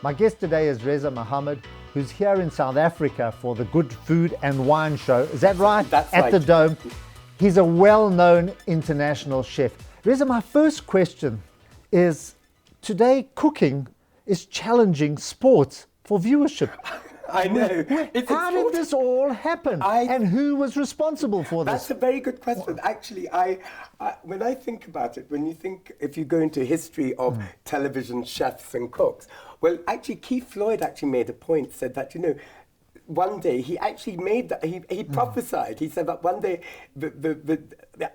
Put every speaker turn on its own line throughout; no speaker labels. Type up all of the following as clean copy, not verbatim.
My guest today is Reza Mahammad, who's here in South Africa for the Good Food and Wine Show. Is that right?
That's
At
right.
the Dome. He's a well-known international chef. Reza, my first question is, today cooking is challenging sports for viewership.
I know.
How did this all happen? And who was responsible for this?
That's a very good question. Actually, when I think about it, if you go into history of television chefs and cooks, well, actually, Keith Floyd actually made a point, said that, one day he actually made that, he prophesied, he said that one day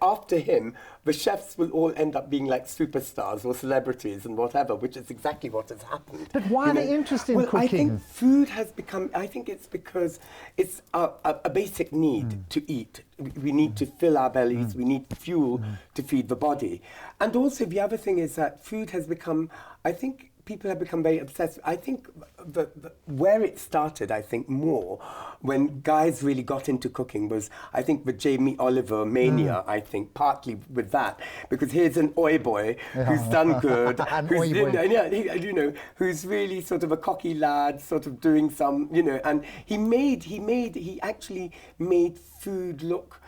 after him, the chefs will all end up being like superstars or celebrities and whatever, which is exactly what has happened.
But why the interest in cooking?
I think food has become, I think it's because it's a basic need to eat. We need to fill our bellies, we need fuel to feed the body. And also the other thing is that food has become, I think, people have become very obsessed. I think where it started, I think, more when guys really got into cooking was, I think, the Jamie Oliver mania, I think, partly with that. Because here's an oi boy who's done good, who's really sort of a cocky lad, sort of doing some, and he actually made food look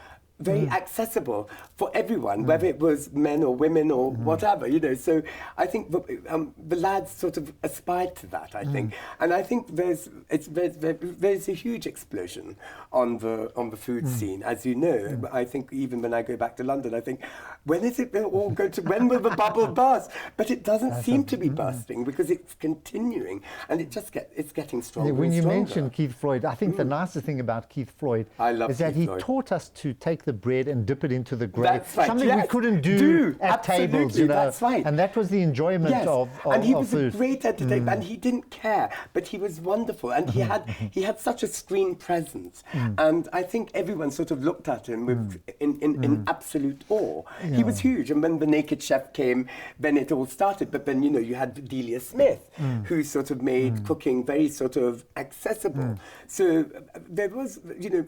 very accessible for everyone, whether it was men or women or whatever, So I think the lads sort of aspired to that, I think, and I think there's a huge explosion on the food scene, as you know. I think even when I go back to London, I think, when is it all going to? When will the bubble burst? But it doesn't seem to be bursting because it's continuing, and it's getting stronger.
When you
stronger.
mentioned Keith Floyd, I think the nicest thing about Keith Floyd is that he taught us to take the bread and dip it into the gravy.
That's right.
Something we couldn't do at tables,
That's right.
And that was the enjoyment of
and he was
food.
a great entertainer, and he didn't care, but he was wonderful, and he had such a screen presence, and I think everyone sort of looked at him with in absolute awe. He was huge, and when the Naked Chef came, then it all started. But then you had Delia Smith, who sort of made cooking very sort of accessible. So there was,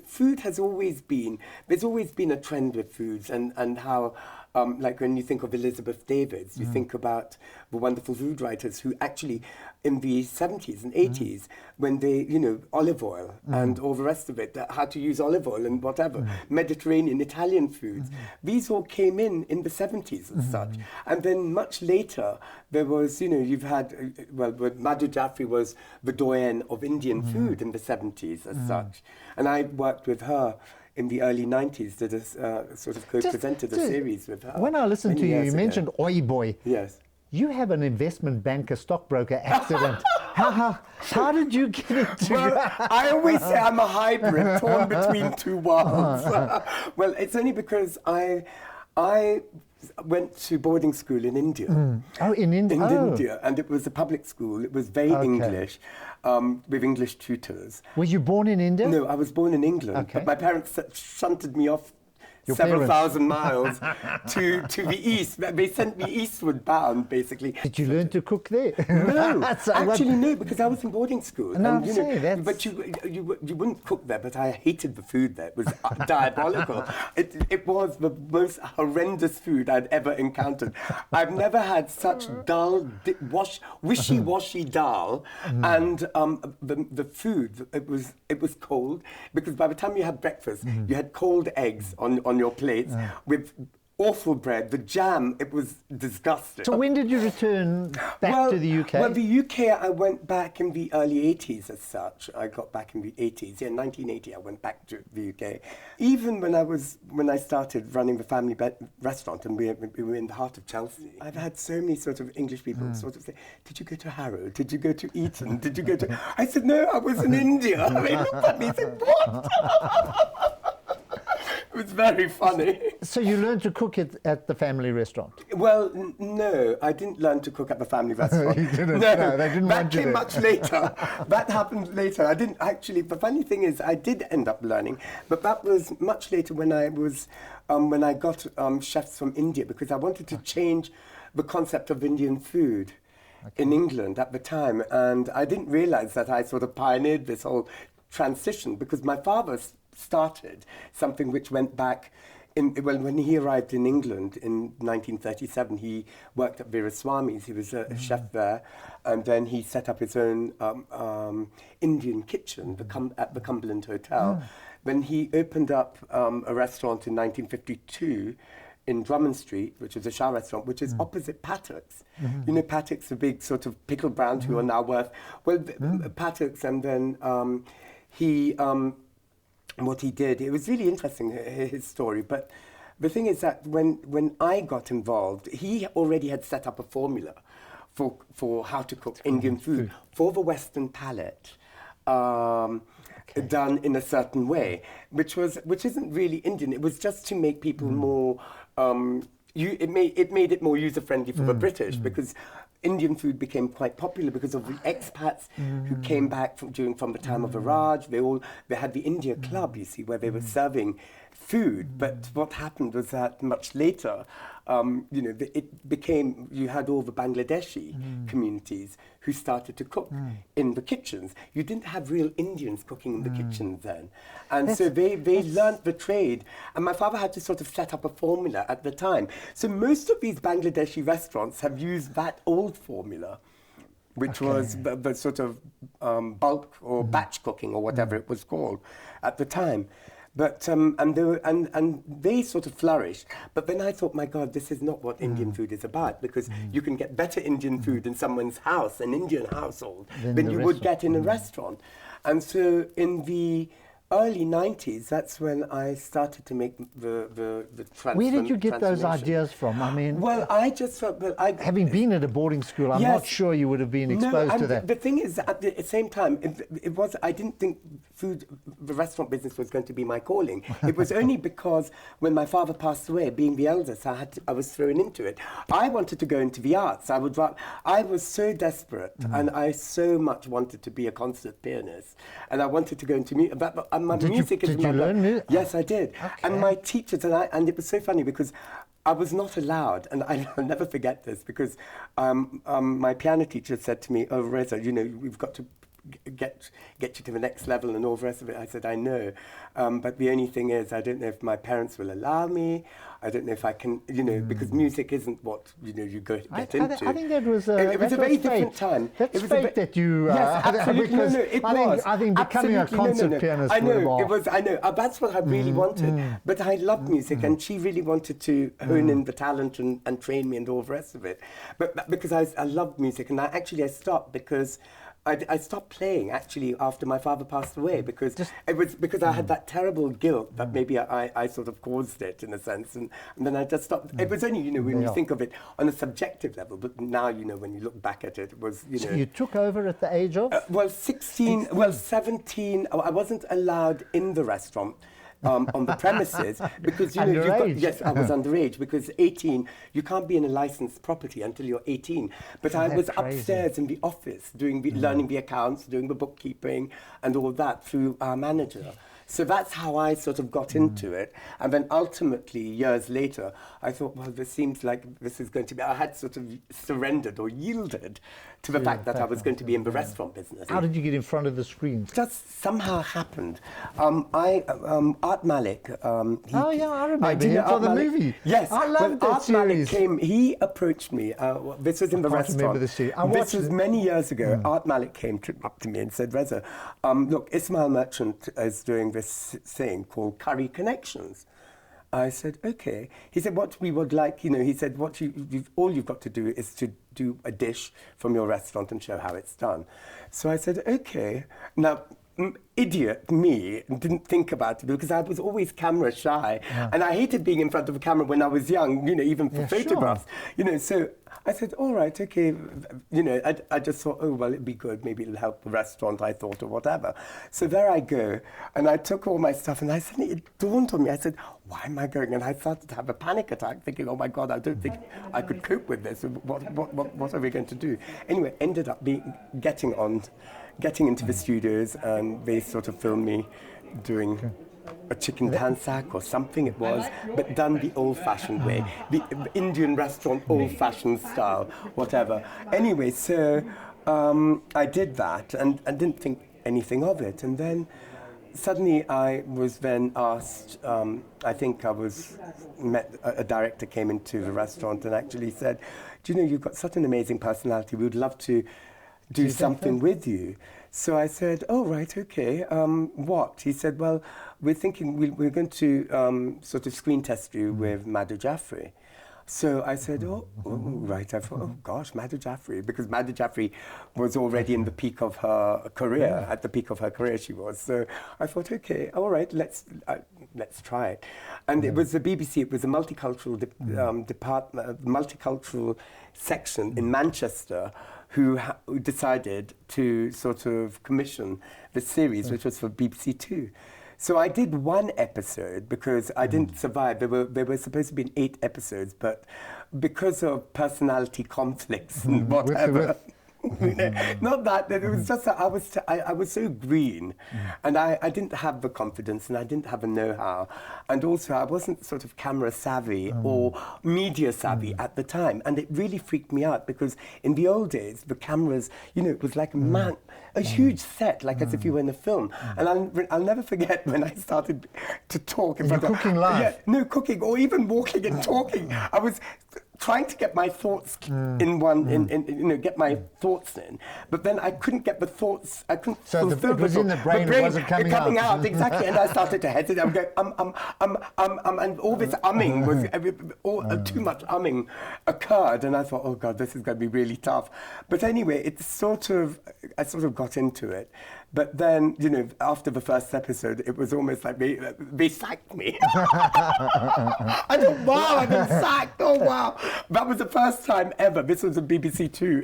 food has always been. There's always been a trend with foods, and how, like when you think of Elizabeth Davids, you think about the wonderful food writers who actually, in the 70s and 80s, when they, olive oil and all the rest of it, how to use olive oil and whatever, Mediterranean, Italian foods, these all came in the 70s and such. And then much later, there was, you've had, Madhu Jaffrey was the doyen of Indian food in the 70s as such. And I worked with her in the early 90s, did a sort of co-presented a series with her.
When I listened to you, you mentioned Oi Boy.
Yes.
You have an investment banker stockbroker accident. How did you get into
I always say I'm a hybrid, torn between two worlds. Well, it's only because I went to boarding school in India.
Oh, in India?
In India, and it was a public school. It was very English, with English tutors.
Were you born in India?
No, I was born in England, but my parents shunted me off several thousand miles to the east. They sent me eastward bound, basically.
Did you learn to cook there?
No, actually no, because I was in boarding school.
No,
and, but you wouldn't cook there. But I hated the food there. It was diabolical. It was the most horrendous food I'd ever encountered. I've never had such dull, wishy-washy dal, and the food. It was cold, because by the time you had breakfast, you had cold eggs on your plates with awful bread, the jam, it was disgusting.
So when did you return back to the UK?
Well, the UK, I went back in the early 80s as such. I got back in the 80s. Yeah, 1980, I went back to the UK. Even when I started running the family restaurant, and we were in the heart of Chelsea, I've had so many sort of English people sort of say, did you go to Harrow? Did you go to Eton? Did you go to... I said, no, I was in India. They looked at me and said, what? It was very funny.
So you learned to cook it at the family restaurant?
Well, no, I didn't learn to cook at the family restaurant.
You didn't?
No,
they didn't
that
want you
came much later. That happened later. I didn't actually. The funny thing is, I did end up learning, but that was much later when I was when I got chefs from India, because I wanted to change the concept of Indian food in England at the time, and I didn't realize that I sort of pioneered this whole transition, because my father started something which went back well, when he arrived in England in 1937, he worked at Veeraswamy's. He was a chef there, and then he set up his own Indian kitchen at the Cumberland Hotel. Then he opened up a restaurant in 1952 in Drummond Street, which is a Shah restaurant, which is opposite Patek's. You know, Patek's, the big sort of pickle brand who are now worth, well, Patek's, and then he... what he did, it was really interesting, his story, but the thing is that when I got involved, he already had set up a formula for how to cook Indian food for the Western palate, done in a certain way, which isn't really Indian. It was just to make people more, it made it more user-friendly for the British, because Indian food became quite popular because of the expats who came back from the time of the Raj. They had the India Club, you see, where they were serving food. But what happened was that much later, you know, you had all the Bangladeshi communities who started to cook in the kitchens. You didn't have real Indians cooking in the kitchens then. And so they learnt the trade. And my father had to sort of set up a formula at the time. So most of these Bangladeshi restaurants have used that old formula, which was the sort of bulk or batch cooking or whatever it was called at the time. But and they sort of flourished. But then I thought, my God, this is not what Indian food is about, because you can get better Indian food in someone's house, an Indian household, than you would get in a restaurant. And so in the early 90s, that's when I started to make the transformation.
Where did you get those ideas from? I mean,
well, I just felt,
having been at a boarding school, I'm not sure you would have been exposed to that.
The thing is, at the same time, I didn't think the restaurant business was going to be my calling. It was only because when my father passed away, being the eldest, I was thrown into it. I wanted to go into the arts. I was so desperate, and I so much wanted to be a concert pianist, and I wanted to go into music. Did you learn music? Yes, I did. Okay. And my teachers, and it was so funny because I was not allowed, and I'll never forget this, because my piano teacher said to me, "Oh, Reza, you know, we've got to get you to the next level and all the rest of it." I said, "I know, but the only thing is, I don't know if my parents will allow me. I don't know if I can, you know, because music isn't what, you know, you get into."
I think that was
it was a very different time.
That's fate that you...
yes, absolutely. No, it was.
I think becoming a concert pianist...
I know, that's what I really wanted. But I loved music, and she really wanted to hone in the talent and train me and all the rest of it. But because I loved music, and I stopped because... I stopped playing actually after my father passed away, because I had that terrible guilt that maybe I sort of caused it in a sense, and then I just stopped. It was only, you know, when you think of it on a subjective level, but now, you know, when you look back at it, it was, you know.
So you took over at the age of?
17. I wasn't allowed in the restaurant. On the premises, because you know, yes, I was underage, because 18, you can't be in a licensed property until you're 18. But I was upstairs in the office learning the accounts, doing the bookkeeping, and all that through our manager. So that's how I sort of got into it. And then ultimately, years later, I thought, well, this seems like this is going to be... I had sort of surrendered or yielded to the fact that I was going to be in the restaurant business.
How did you get in front of the screen?
Just somehow happened. Art Malik...
I remember him for the movie.
Yes.
I loved that
Art
series.
Malik he approached me. This was in the restaurant.
Remember the series.
This was many years ago. Art Malik came up to me and said, "Reza, look, Ismail Merchant is doing this thing called Curry Connections." I said, "Okay." He said, "What we would like, you know," he said, all you've got to do is to do a dish from your restaurant and show how it's done." So I said, "Okay." Now, idiot me didn't think about it, because I was always camera shy, and I hated being in front of a camera when I was young, you know, even for photographs, you know. So I said, "All right, okay," you know. I just thought, oh well, it'd be good, maybe it'll help the restaurant, I thought, or whatever. So there I go, and I took all my stuff, and suddenly it dawned on me. I said, "Why am I going?" And I started to have a panic attack, thinking, "Oh my God, I don't think I could cope with this. What are we going to do?" Anyway, ended up getting into the studios, and they sort of filmed me doing a chicken tansak or something it was, but done the old-fashioned way, the Indian restaurant old-fashioned style, whatever. Anyway, so I did that and didn't think anything of it. And then suddenly I was then asked, I think a director came into the restaurant and actually said, do you know, you've got such an amazing personality, we would love to do something with you. So I said, oh, right, okay, what? He said, well, we're thinking we're going to sort of screen test you with Madhu Jaffrey. So I said, oh, right. I thought, oh, gosh, Madhu Jaffrey, because Madhu Jaffrey was already in the peak of her career. At the peak of her career, she was. So I thought, okay, all right, let's try it. And it was the BBC. It was a multicultural department, multicultural section in Manchester, who decided to sort of commission the series, which was for BBC Two. So I did one episode because I didn't survive. There were supposed to be 8 episodes, but because of personality conflicts and whatever. Not that, it was just that I was so green, and I didn't have the confidence, and I didn't have the know-how, and also I wasn't sort of camera savvy or media savvy at the time, and it really freaked me out because in the old days the cameras, you know, it was like a huge set, like as if you were in a film, and I'll never forget when I started to talk.
You're cooking live?
Yeah, no, cooking or even walking and talking. I was trying to get my thoughts in one, you know, get my thoughts in, but then I couldn't get the thoughts. I couldn't.
So it was in the brain, it wasn't coming out.
Exactly, and I started to hesitate. I'm going and all this umming was too much umming occurred, and I thought, oh God, this is going to be really tough. But anyway, I sort of got into it. But then, you know, after the first episode, it was almost like they sacked me. I thought, wow, I've been sacked. Oh, wow. That was the first time ever. This was a BBC Two.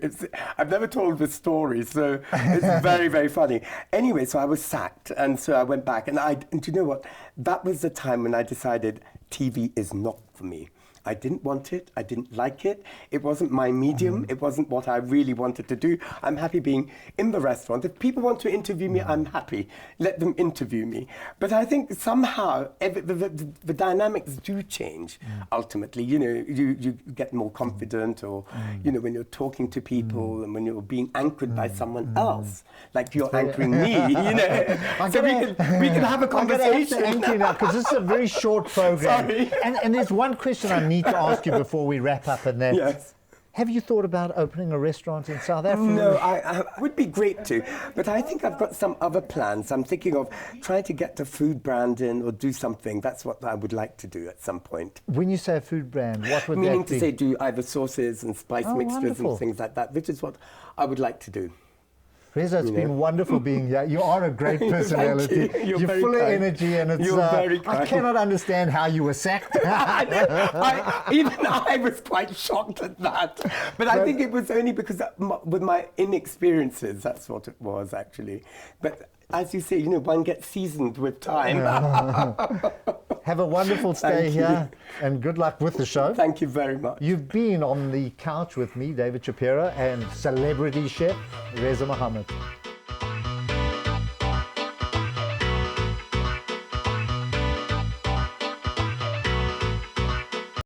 I've never told this story, so it's very, very funny. Anyway, so I was sacked, and so I went back. And you know what? That was the time when I decided TV is not for me. I didn't want it. I didn't like it. It wasn't my medium. It wasn't what I really wanted to do. I'm happy being in the restaurant. If people want to interview me, I'm happy. Let them interview me. But I think somehow the dynamics do change ultimately. You know, you get more confident, or, you know, when you're talking to people and when you're being anchored by someone else, like you're anchoring me, you know. So we can have a conversation.
I'm going to now, because this is a very short program.
Sorry.
And there's one question I need to ask you before we wrap up, and that.
Yes.
Have you thought about opening a restaurant in South Africa?
No, I would be great to, but I think I've got some other plans. I'm thinking of trying to get a food brand in or do something. That's what I would like to do at some point.
When you say a food brand, what would
Meaning
that be?
to say do either sauces and spice mixtures
wonderful.
and things like that, which is what I would like to do.
Reza, it's been wonderful being here. You are a great personality.
Thank you.
You're
very
full
kind.
of energy, and it's.
You're very kind.
I cannot understand how you were sacked.
Even I was quite shocked at that. But I think it was only because with my inexperiences, that's what it was actually. But as you say, you know, one gets seasoned with time.
Have a wonderful stay here, and good luck with the show.
Thank you very much.
You've been on the couch with me, David Shapiro, and celebrity chef Reza Mahammad.